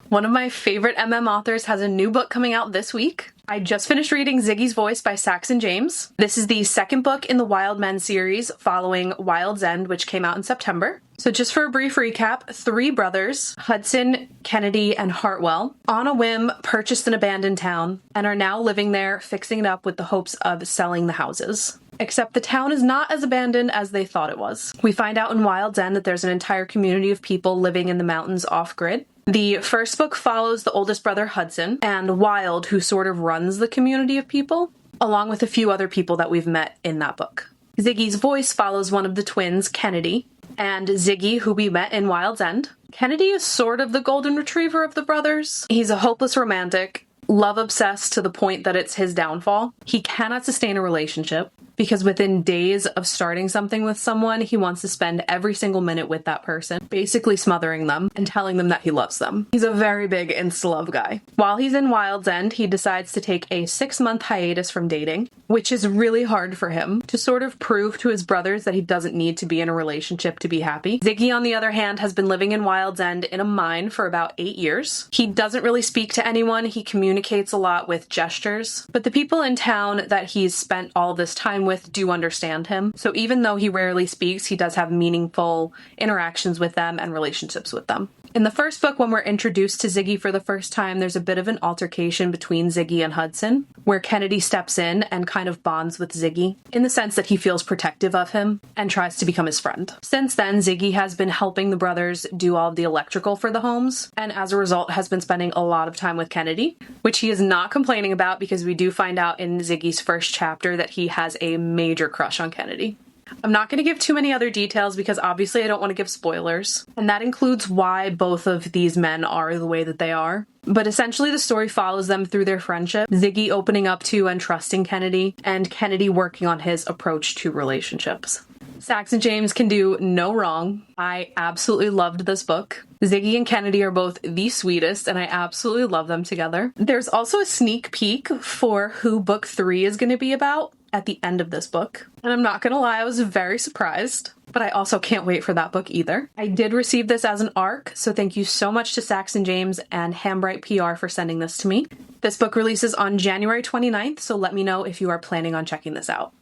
One of my favorite authors has a new book coming out this week. I just finished reading Ziggy's Voice by Saxon James. This is the second book in the Wilde Men series following Wilde's End, which came out in September. So just for a brief recap, 3 brothers, Hudson, Kennedy, and Hartwell, on a whim purchased an abandoned town and are now living there, fixing it up with the hopes of selling the houses. Except the town is not as abandoned as they thought it was. We find out in Wilde's End that there's an entire community of people living in the mountains off-grid. The first book follows the oldest brother, Hudson, and Wilde, who sort of runs the community of people, along with a few other people that we've met in that book. Ziggy's Voice follows one of the twins, Kennedy, and Ziggy, who we met in Wilde's End. Kennedy is sort of the golden retriever of the brothers. He's a hopeless romantic, love-obsessed to the point that it's his downfall. He cannot sustain a relationship because within days of starting something with someone, he wants to spend every single minute with that person, basically smothering them and telling them that he loves them. He's a very big insta-love guy. While he's in Wilde's End, he decides to take a 6-month hiatus from dating, which is really hard for him, to sort of prove to his brothers that he doesn't need to be in a relationship to be happy. Ziggy, on the other hand, has been living in Wilde's End in a mine for about 8 years. He doesn't really speak to anyone. He communicates a lot with gestures, but the people in town that he's spent all this time with do understand him. So even though he rarely speaks, he does have meaningful interactions with them and relationships with them. In the first book, when we're introduced to Ziggy for the first time, there's a bit of an altercation between Ziggy and Hudson, where Kennedy steps in and kind of bonds with Ziggy, in the sense that he feels protective of him and tries to become his friend. Since then, Ziggy has been helping the brothers do all of the electrical for the homes, and as a result has been spending a lot of time with Kennedy, which he is not complaining about because we do find out in Ziggy's first chapter that he has a major crush on Kennedy. I'm not going to give too many other details because obviously I don't want to give spoilers, and that includes why both of these men are the way that they are. But essentially the story follows them through their friendship, Ziggy opening up to and trusting Kennedy, and Kennedy working on his approach to relationships. Saxon James can do no wrong. I absolutely loved this book. Ziggy and Kennedy are both the sweetest, and I absolutely love them together. There's also a sneak peek for who book 3 is going to be about at the end of this book. And I'm not gonna lie, I was very surprised, but I also can't wait for that book either. I did receive this as an ARC, so thank you so much to Saxon James and Wilde PR for sending this to me. This book releases on January 29th, so let me know if you are planning on checking this out.